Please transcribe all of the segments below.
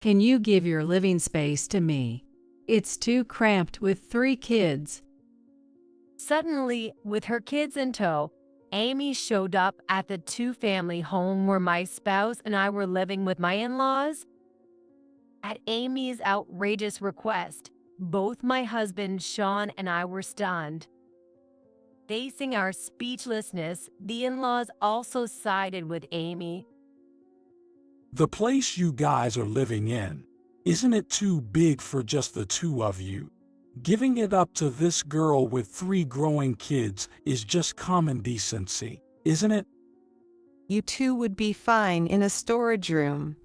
Can you give your living space to me? It's too cramped with 3 kids. Suddenly, with her kids in tow, Amy showed up at the two-family home where my spouse and I were living with my in-laws. At Amy's outrageous request, both my husband Sean and I were stunned. Facing our speechlessness, the in-laws also sided with Amy. The place you guys are living in, isn't it too big for just the two of you? Giving it up to this girl with 3 growing kids is just common decency, isn't it? You two would be fine in a storage room.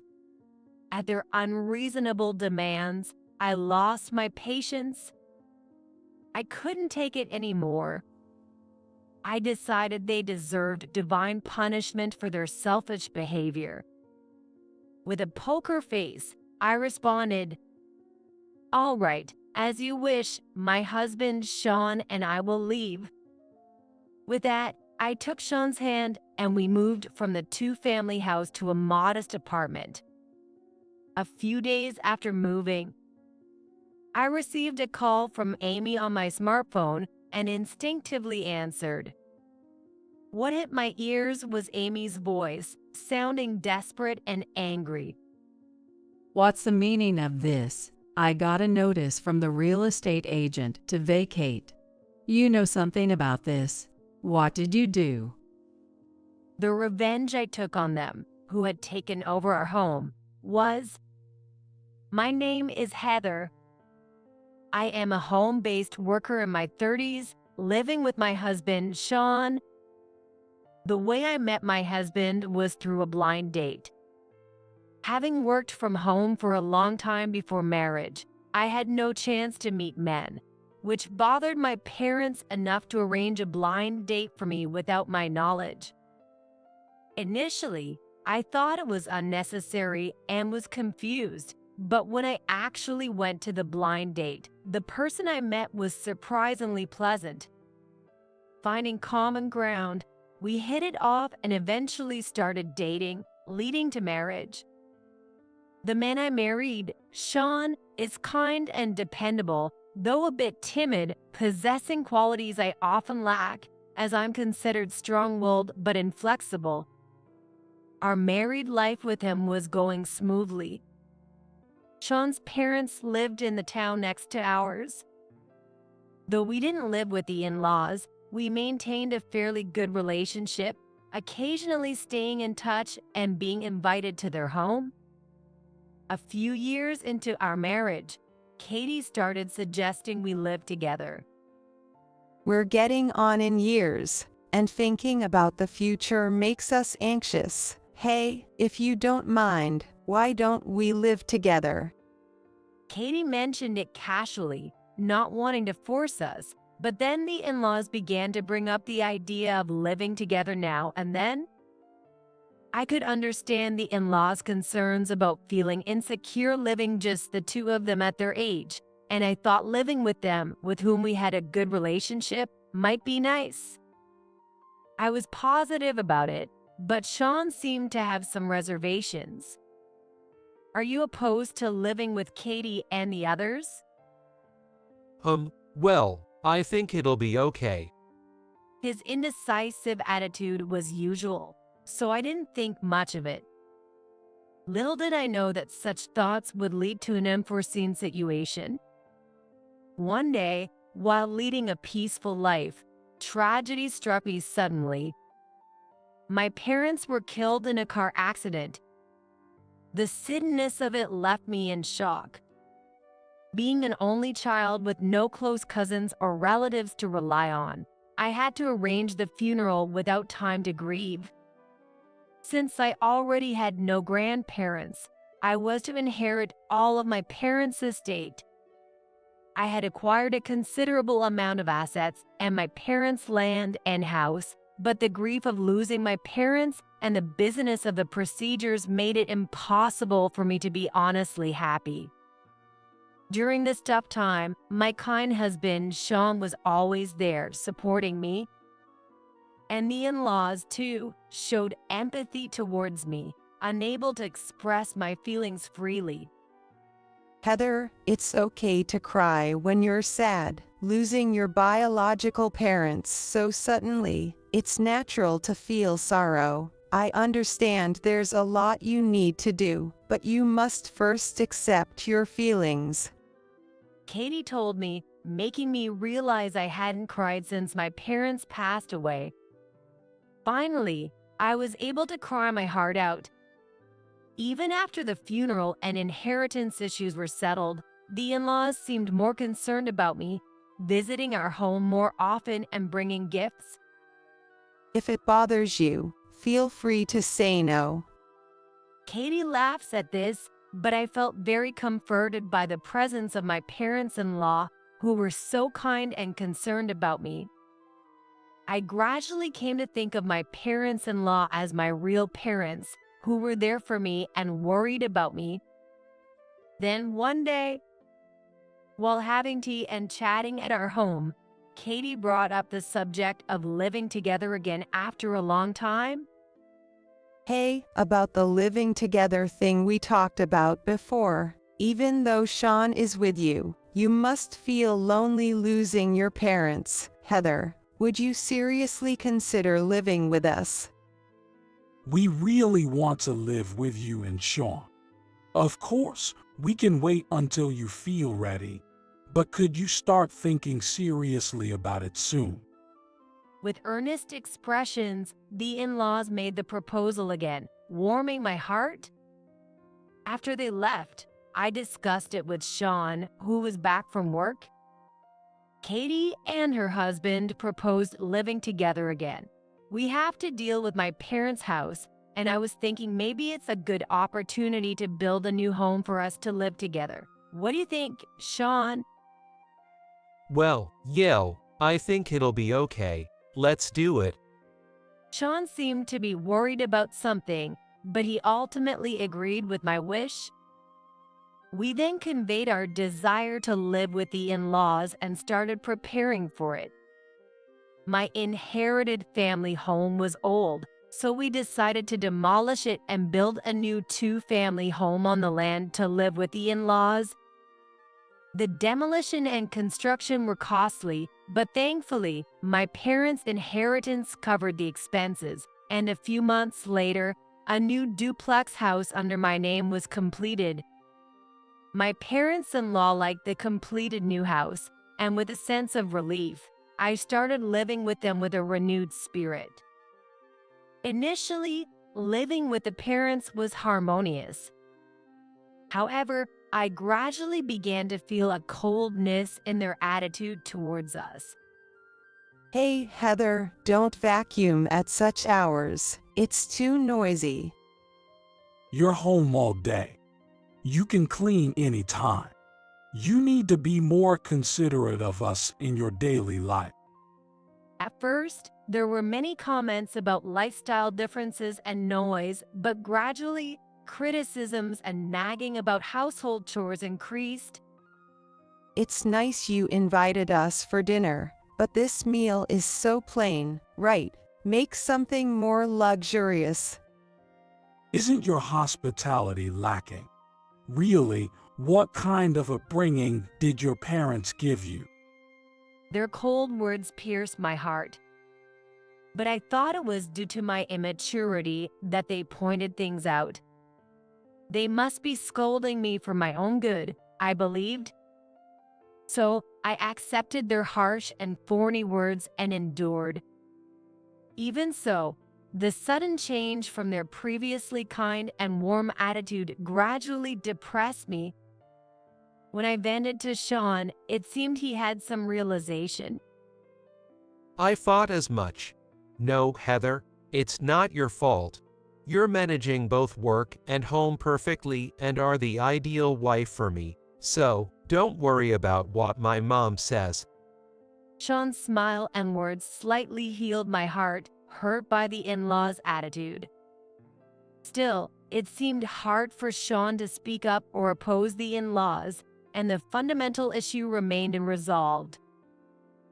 At their unreasonable demands, I lost my patience. I couldn't take it anymore. I decided they deserved divine punishment for their selfish behavior. With a poker face, I responded, "All right, as you wish, my husband Sean and I will leave." With that, I took Sean's hand and we moved from the two-family house to a modest apartment. A few days after moving, I received a call from Amy on my smartphone and instinctively answered. What hit my ears was Amy's voice, sounding desperate and angry. What's the meaning of this? I got a notice from the real estate agent to vacate. You know something about this. What did you do? The revenge I took on them, who had taken over our home, was, my name is Heather. I am a home-based worker in my 30s, living with my husband, Sean. The way I met my husband was through a blind date. Having worked from home for a long time before marriage, I had no chance to meet men, which bothered my parents enough to arrange a blind date for me without my knowledge. Initially, I thought it was unnecessary and was confused, but when I actually went to the blind date, the person I met was surprisingly pleasant. Finding common ground, we hit it off and eventually started dating, leading to marriage. The man I married, Sean, is kind and dependable, though a bit timid, possessing qualities I often lack, as I'm considered strong-willed but inflexible. Our married life with him was going smoothly. Sean's parents lived in the town next to ours. Though we didn't live with the in-laws, we maintained a fairly good relationship, occasionally staying in touch and being invited to their home. A few years into our marriage, Katie started suggesting we live together. We're getting on in years, and thinking about the future makes us anxious. Hey, if you don't mind, why don't we live together? Katie mentioned it casually, not wanting to force us, but then the in-laws began to bring up the idea of living together now and then. I could understand the in-laws' concerns about feeling insecure living just the two of them at their age, and I thought living with them, with whom we had a good relationship, might be nice. I was positive about it, but Sean seemed to have some reservations. Are you opposed to living with Katie and the others? Well, I think it'll be okay. His indecisive attitude was usual, so I didn't think much of it. Little did I know that such thoughts would lead to an unforeseen situation. One day, while leading a peaceful life, tragedy struck me suddenly. My parents were killed in a car accident. The suddenness of it left me in shock. Being an only child with no close cousins or relatives to rely on, I had to arrange the funeral without time to grieve. Since I already had no grandparents, I was to inherit all of my parents' estate. I had acquired a considerable amount of assets and my parents' land and house, but the grief of losing my parents and the business of the procedures made it impossible for me to be honestly happy. During this tough time, my kind husband, Sean, was always there, supporting me. And the in-laws, too, showed empathy towards me, unable to express my feelings freely. Heather, it's okay to cry when you're sad. Losing your biological parents so suddenly, it's natural to feel sorrow. I understand there's a lot you need to do, but you must first accept your feelings. Katie told me, making me realize I hadn't cried since my parents passed away. Finally, I was able to cry my heart out. Even after the funeral and inheritance issues were settled, the in-laws seemed more concerned about me, visiting our home more often and bringing gifts. If it bothers you, feel free to say no. Katie laughs at this, but I felt very comforted by the presence of my parents-in-law, who were so kind and concerned about me. I gradually came to think of my parents-in-law as my real parents, who were there for me and worried about me. Then one day, while having tea and chatting at our home, Katie brought up the subject of living together again after a long time. Hey, about the living together thing we talked about before. Even though Sean is with you, you must feel lonely losing your parents. Heather, would you seriously consider living with us? We really want to live with you and Sean. Of course, we can wait until you feel ready, but could you start thinking seriously about it soon? With earnest expressions, the in-laws made the proposal again, warming my heart. After they left, I discussed it with Sean, who was back from work. Katie and her husband proposed living together again. We have to deal with my parents' house, and I was thinking maybe it's a good opportunity to build a new home for us to live together. What do you think, Sean? Well, yo, I think it'll be okay. Let's do it. Sean seemed to be worried about something, but he ultimately agreed with my wish. We then conveyed our desire to live with the in-laws and started preparing for it. My inherited family home was old, so we decided to demolish it and build a new two-family home on the land to live with the in-laws. The demolition and construction were costly, but thankfully, my parents' inheritance covered the expenses, and a few months later, a new duplex house under my name was completed. My parents-in-law liked the completed new house, and with a sense of relief, I started living with them with a renewed spirit. Initially, living with the parents was harmonious. However, I gradually began to feel a coldness in their attitude towards us. Hey, Heather, don't vacuum at such hours. It's too noisy. You're home all day. You can clean anytime. You need to be more considerate of us in your daily life. At first, there were many comments about lifestyle differences and noise, but gradually, criticisms and nagging about household chores increased. It's nice you invited us for dinner, but this meal is so plain, right? Make something more luxurious. Isn't your hospitality lacking? Really, what kind of upbringing did your parents give you? Their cold words pierced my heart. But I thought it was due to my immaturity that they pointed things out. They must be scolding me for my own good, I believed. So I accepted their harsh and thorny words and endured. Even so, the sudden change from their previously kind and warm attitude gradually depressed me. When I vented to Sean, it seemed he had some realization. I thought as much. No, Heather, it's not your fault. You're managing both work and home perfectly and are the ideal wife for me, so don't worry about what my mom says. Sean's smile and words slightly healed my heart, hurt by the in-laws' attitude. Still, it seemed hard for Sean to speak up or oppose the in-laws, and the fundamental issue remained unresolved.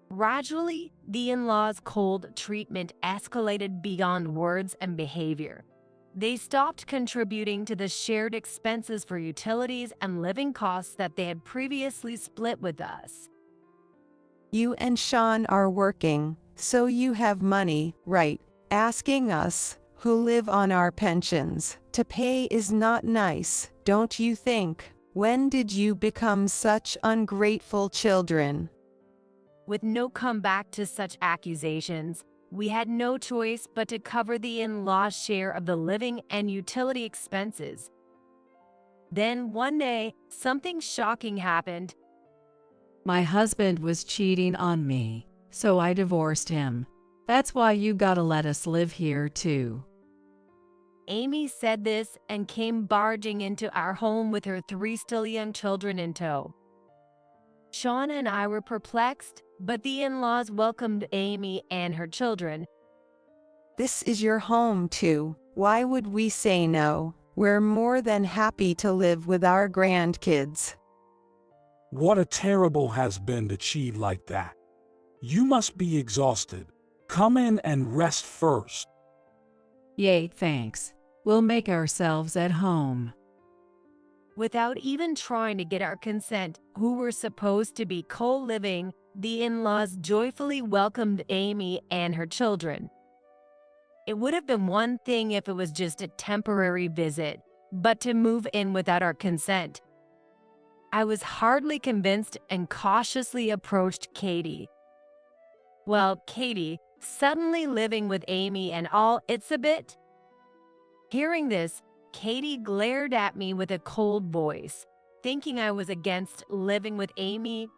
Gradually, the in-laws' cold treatment escalated beyond words and behavior. They stopped contributing to the shared expenses for utilities and living costs that they had previously split with us. You and Sean are working, so you have money, right? Asking us, who live on our pensions, to pay is not nice, don't you think? When did you become such ungrateful children? With no comeback to such accusations, we had no choice but to cover the in-laws' share of the living and utility expenses. Then one day, something shocking happened. My husband was cheating on me, so I divorced him. That's why you gotta let us live here too. Amy said this and came barging into our home with her 3 still young children in tow. Sean and I were perplexed, but the in-laws welcomed Amy and her children. This is your home too. Why would we say no? We're more than happy to live with our grandkids. What a terrible has been to cheat like that. You must be exhausted. Come in and rest first. Yay, thanks. We'll make ourselves at home. Without even trying to get our consent, who were supposed to be co-living, the in-laws joyfully welcomed Amy and her children. It would have been one thing if it was just a temporary visit, but to move in without our consent. I was hardly convinced and cautiously approached Katie. Well, Katie, suddenly living with Amy and all, it's a bit. Hearing this, Katie glared at me with a cold voice, thinking I was against living with Amy.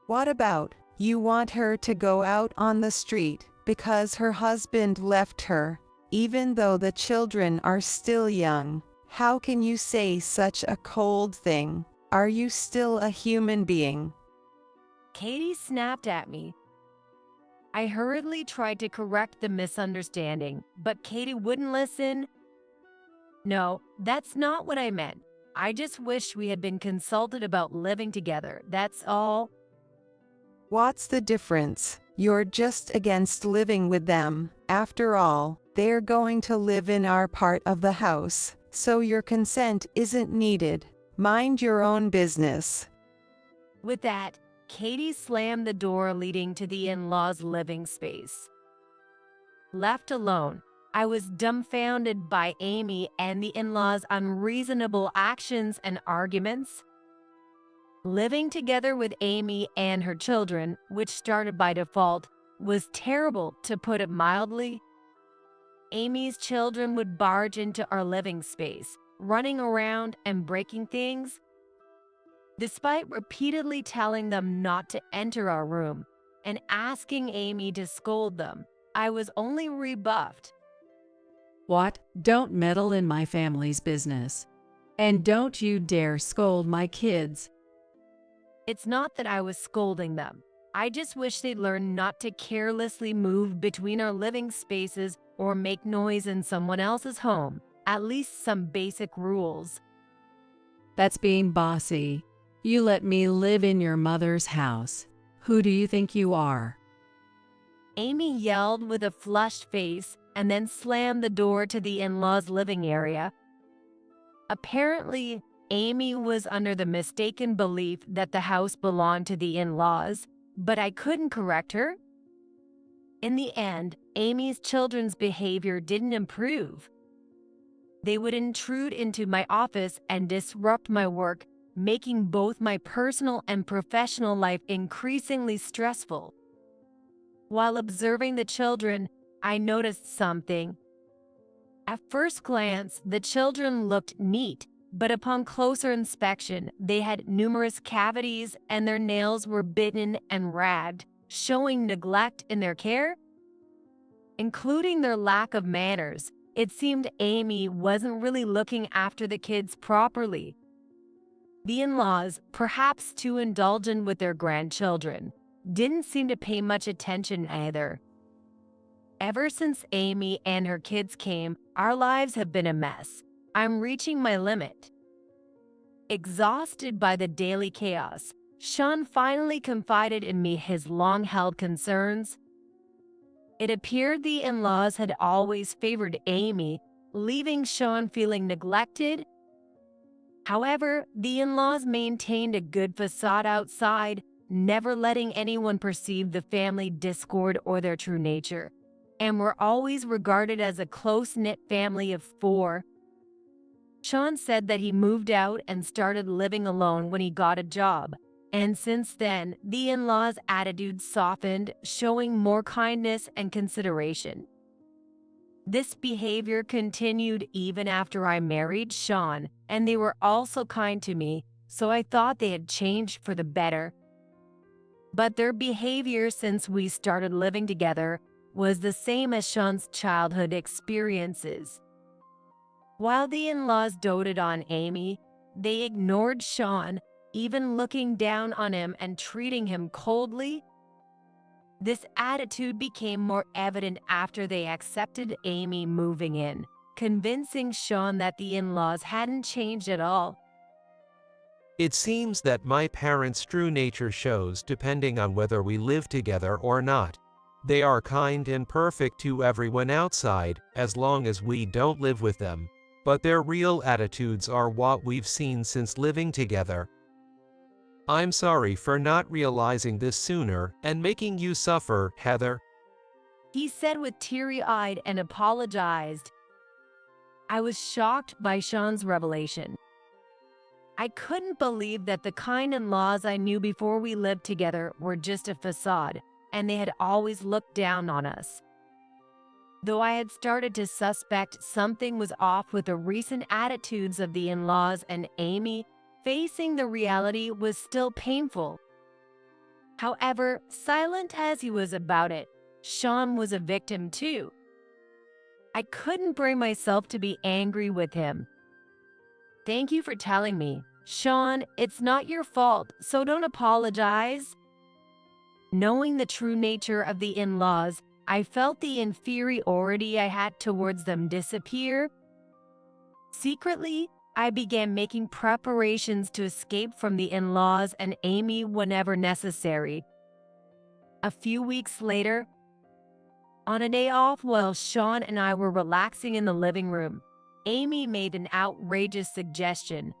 What about, you want her to go out on the street because her husband left her, even though the children are still young? How can you say such a cold thing? Are you still a human being? Katie snapped at me. I hurriedly tried to correct the misunderstanding, but Katie wouldn't listen. No, that's not what I meant. I just wish we had been consulted about living together, that's all. What's the difference? You're just against living with them. After all, they're going to live in our part of the house, so your consent isn't needed. Mind your own business. With that, Katie slammed the door leading to the in-laws' living space. Left alone, I was dumbfounded by Amy and the in-laws' unreasonable actions and arguments. Living together with Amy and her children, which started by default, was terrible, to put it mildly. Amy's children would barge into our living space, running around and breaking things. Despite repeatedly telling them not to enter our room and asking Amy to scold them, I was only rebuffed. What? Don't meddle in my family's business. And don't you dare scold my kids. It's not that I was scolding them. I just wish they'd learn not to carelessly move between our living spaces or make noise in someone else's home. At least some basic rules. That's being bossy. You let me live in your mother's house. Who do you think you are? Amy yelled with a flushed face and then slammed the door to the in-laws' living area. Apparently, Amy was under the mistaken belief that the house belonged to the in-laws, but I couldn't correct her. In the end, Amy's children's behavior didn't improve. They would intrude into my office and disrupt my work, making both my personal and professional life increasingly stressful. While observing the children, I noticed something. At first glance, the children looked neat, but upon closer inspection, they had numerous cavities and their nails were bitten and ragged, showing neglect in their care. Including their lack of manners, it seemed Amy wasn't really looking after the kids properly. The in-laws, perhaps too indulgent with their grandchildren, didn't seem to pay much attention either. Ever since Amy and her kids came, our lives have been a mess. I'm reaching my limit. Exhausted by the daily chaos, Sean finally confided in me his long-held concerns. It appeared the in-laws had always favored Amy, leaving Sean feeling neglected. However, the in-laws maintained a good facade outside, never letting anyone perceive the family discord or their true nature, and were always regarded as a close-knit family of 4. Sean said that he moved out and started living alone when he got a job, and since then, the in-laws' attitude softened, showing more kindness and consideration. This behavior continued even after I married Sean, and they were also kind to me, so I thought they had changed for the better. But their behavior since we started living together was the same as Sean's childhood experiences. While the in-laws doted on Amy, they ignored Sean, even looking down on him and treating him coldly. This attitude became more evident after they accepted Amy moving in, convincing Sean that the in-laws hadn't changed at all. It seems that my parents' true nature shows depending on whether we live together or not. They are kind and perfect to everyone outside, as long as we don't live with them. But their real attitudes are what we've seen since living together. I'm sorry for not realizing this sooner and making you suffer, Heather. He said with teary-eyed and apologized. I was shocked by Sean's revelation. I couldn't believe that the kind in-laws I knew before we lived together were just a facade, and they had always looked down on us. Though I had started to suspect something was off with the recent attitudes of the in-laws and Amy, facing the reality was still painful. However, silent as he was about it, Sean was a victim too. I couldn't bring myself to be angry with him. Thank you for telling me. Sean, it's not your fault, so don't apologize. Knowing the true nature of the in-laws, I felt the inferiority I had towards them disappear. Secretly, I began making preparations to escape from the in-laws and Amy whenever necessary. A few weeks later, on a day off while Sean and I were relaxing in the living room, Amy made an outrageous suggestion.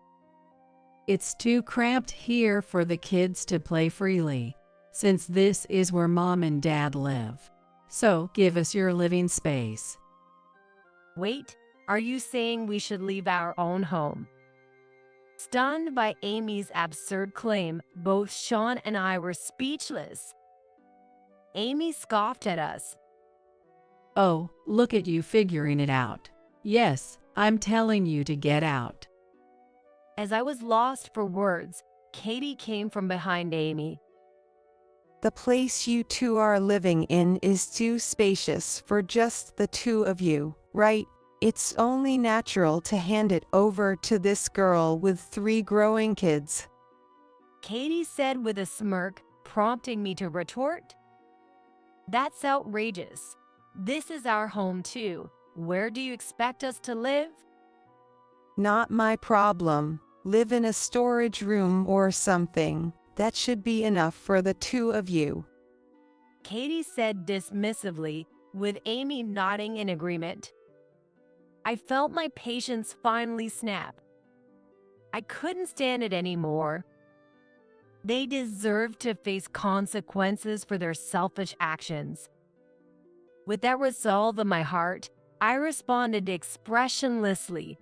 It's too cramped here for the kids to play freely, since this is where Mom and Dad live. So give us your living space. Wait. Are you saying we should leave our own home? Stunned by Amy's absurd claim, both Sean and I were speechless. Amy scoffed at us. Oh, look at you figuring it out. Yes, I'm telling you to get out. As I was lost for words, Katie came from behind Amy. The place you two are living in is too spacious for just the two of you, right? It's only natural to hand it over to this girl with 3 growing kids. Katie said with a smirk, prompting me to retort. That's outrageous. This is our home too. Where do you expect us to live? Not my problem. Live in a storage room or something. That should be enough for the 2 of you. Katie said dismissively, with Amy nodding in agreement. I felt my patience finally snap. I couldn't stand it anymore. They deserved to face consequences for their selfish actions. With that resolve in my heart, I responded expressionlessly.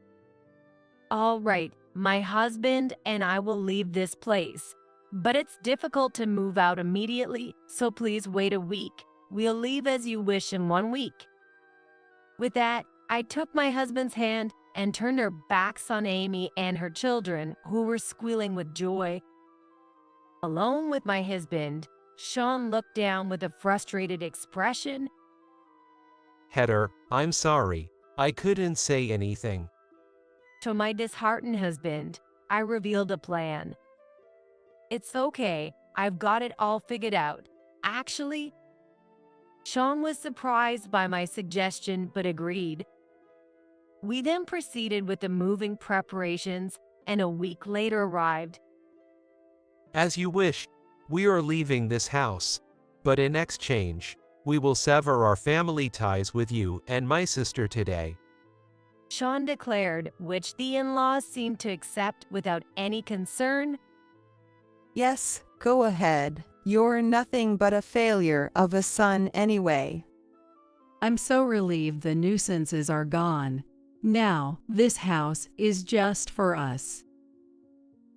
All right, my husband and I will leave this place, but it's difficult to move out immediately, so please wait a week. We'll leave as you wish in 1 week. With that, I took my husband's hand and turned our backs on Amy and her children, who were squealing with joy. Alone with my husband, Sean looked down with a frustrated expression. Heather, I'm sorry. I couldn't say anything. To my disheartened husband, I revealed a plan. It's okay, I've got it all figured out. Actually, Sean was surprised by my suggestion but agreed. We then proceeded with the moving preparations, and a week later arrived. As you wish. We are leaving this house. But in exchange, we will sever our family ties with you and my sister today. Sean declared, which the in-laws seemed to accept without any concern. Yes, go ahead. You're nothing but a failure of a son anyway. I'm so relieved the nuisances are gone. Now, this house is just for us.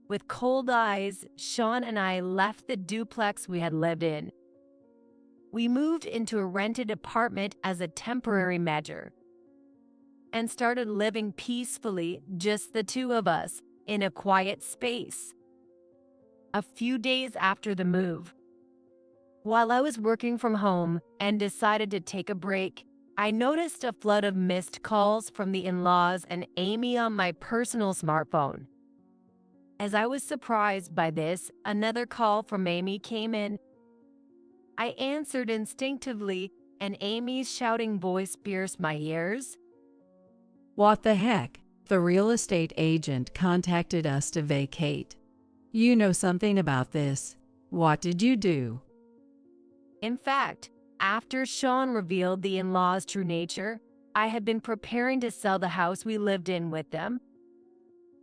With cold eyes, Sean and I left the duplex we had lived in. We moved into a rented apartment as a temporary measure and started living peacefully, just the two of us, in a quiet space. A few days after the move, while I was working from home and decided to take a break, I noticed a flood of missed calls from the in-laws and Amy on my personal smartphone. As I was surprised by this, another call from Amy came in. I answered instinctively, and Amy's shouting voice pierced my ears. What the heck? The real estate agent contacted us to vacate. You know something about this. What did you do? In fact, after Sean revealed the in-laws' true nature, I had been preparing to sell the house we lived in with them.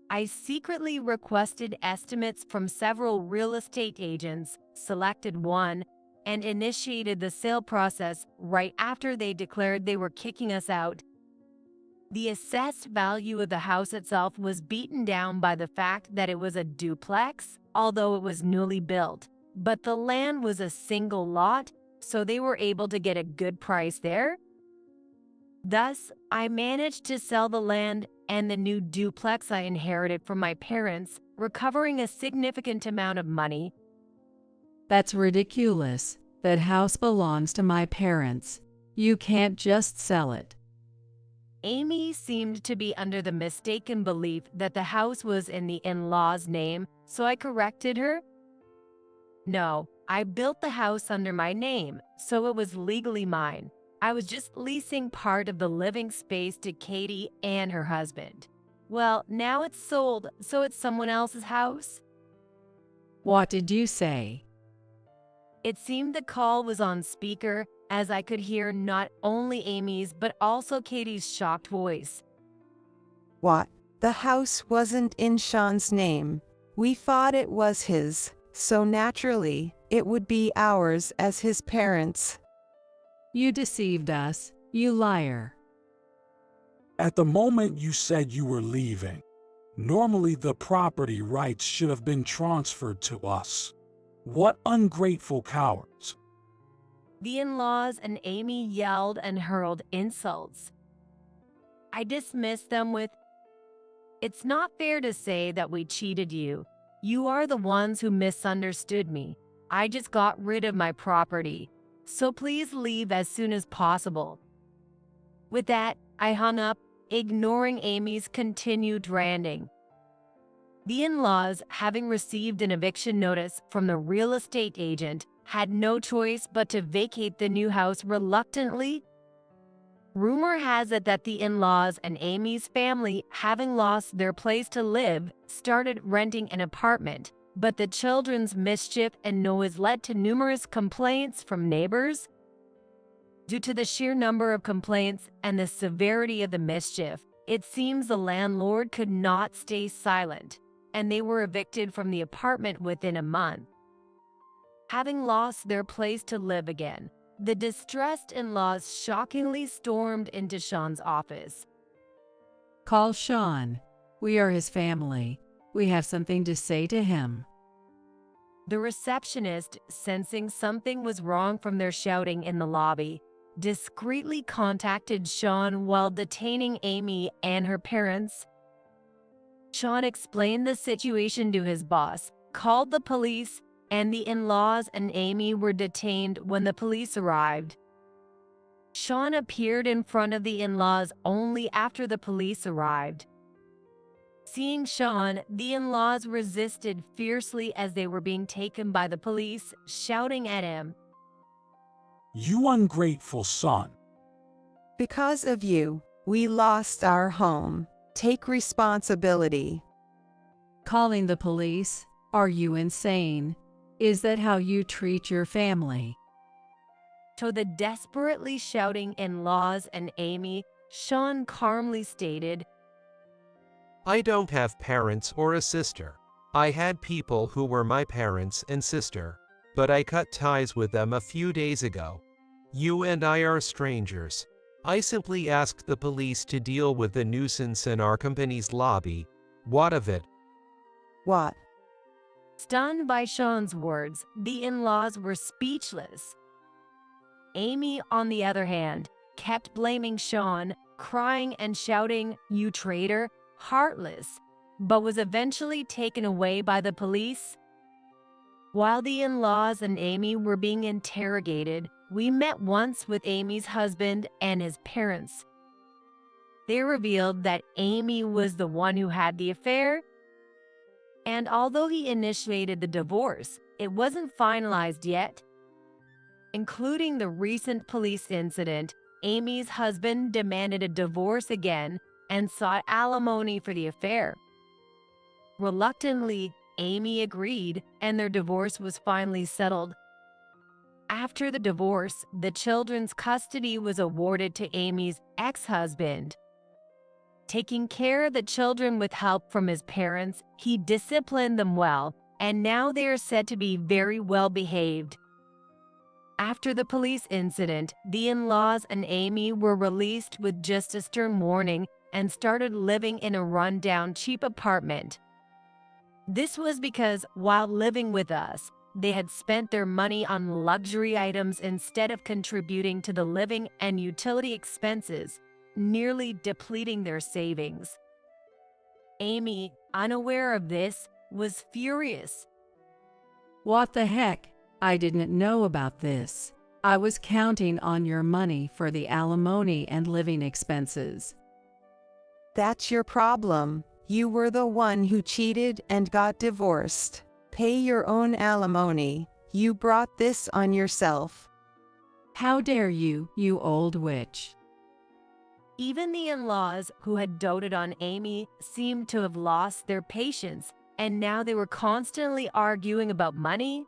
I secretly requested estimates from several real estate agents, selected one, and initiated the sale process right after they declared they were kicking us out. The assessed value of the house itself was beaten down by the fact that it was a duplex, although it was newly built, but the land was a single lot, so they were able to get a good price there. Thus, I managed to sell the land and the new duplex I inherited from my parents, recovering a significant amount of money. That's ridiculous. That house belongs to my parents. You can't just sell it. Amy seemed to be under the mistaken belief that the house was in the in-laws' name, so I corrected her. No, I built the house under my name, so it was legally mine. I was just leasing part of the living space to Katie and her husband. Well, now it's sold, so it's someone else's house. What did you say? It seemed the call was on speaker, as I could hear not only Amy's but also Katie's shocked voice. What? The house wasn't in Sean's name. We thought it was his, so naturally, it would be ours as his parents. You deceived us, you liar. At the moment you said you were leaving, normally the property rights should have been transferred to us. What ungrateful cowards. The in-laws and Amy yelled and hurled insults. I dismissed them with, "It's not fair to say that we cheated you. You are the ones who misunderstood me. I just got rid of my property, so please leave as soon as possible." With that, I hung up, ignoring Amy's continued ranting. The in-laws, having received an eviction notice from the real estate agent, had no choice but to vacate the new house reluctantly. Rumor has it that the in-laws and Amy's family, having lost their place to live, started renting an apartment, but the children's mischief and noise led to numerous complaints from neighbors. Due to the sheer number of complaints and the severity of the mischief, it seems the landlord could not stay silent, and they were evicted from the apartment within a month. Having lost their place to live again, the distressed in-laws shockingly stormed into Sean's office. Call Sean. We are his family. We have something to say to him. The receptionist, sensing something was wrong from their shouting in the lobby, discreetly contacted Sean while detaining Amy and her parents. Sean explained the situation to his boss, called the police, and the in-laws and Amy were detained when the police arrived. Sean appeared in front of the in-laws only after the police arrived. Seeing Sean, the in-laws resisted fiercely as they were being taken by the police, shouting at him, You ungrateful son. Because of you, we lost our home. Take responsibility. Calling the police? Are you insane? Is that how you treat your family? To the desperately shouting in-laws and Amy, Sean calmly stated, I don't have parents or a sister. I had people who were my parents and sister, but I cut ties with them a few days ago. You and I are strangers. I simply asked the police to deal with the nuisance in our company's lobby. What of it? What? Stunned by Sean's words, the in-laws were speechless. Amy, on the other hand, kept blaming Sean, crying and shouting, "You traitor, heartless," but was eventually taken away by the police. While the in-laws and Amy were being interrogated, we met once with Amy's husband and his parents. They revealed that Amy was the one who had the affair, and although he initiated the divorce, it wasn't finalized yet. Including the recent police incident, Amy's husband demanded a divorce again and sought alimony for the affair. Reluctantly, Amy agreed, and their divorce was finally settled. After the divorce, the children's custody was awarded to Amy's ex-husband. Taking care of the children with help from his parents, he disciplined them well, and now they are said to be very well behaved. After the police incident, the in-laws and Amy were released with just a stern warning and started living in a run-down, cheap apartment. This was because, while living with us, they had spent their money on luxury items instead of contributing to the living and utility expenses, nearly depleting their savings. Amy, unaware of this, was furious. What the heck? I didn't know about this. I was counting on your money for the alimony and living expenses. That's your problem. You were the one who cheated and got divorced. Pay your own alimony. You brought this on yourself. How dare you, you old witch? Even the in-laws, who had doted on Amy, seemed to have lost their patience, and now they were constantly arguing about money.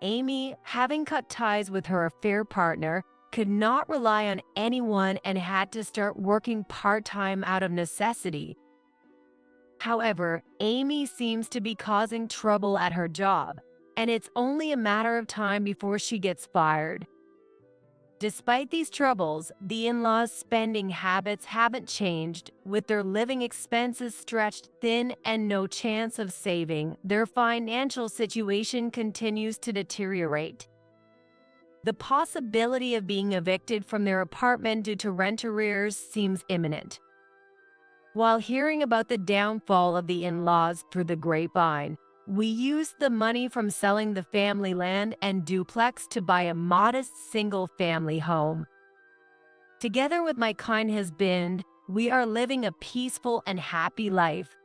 Amy, having cut ties with her affair partner, could not rely on anyone and had to start working part-time out of necessity. However, Amy seems to be causing trouble at her job, and it's only a matter of time before she gets fired. Despite these troubles, the in-laws' spending habits haven't changed. With their living expenses stretched thin and no chance of saving, their financial situation continues to deteriorate. The possibility of being evicted from their apartment due to rent arrears seems imminent. While hearing about the downfall of the in-laws through the grapevine, we used the money from selling the family land and duplex to buy a modest single-family home. Together with my kind husband, we are living a peaceful and happy life.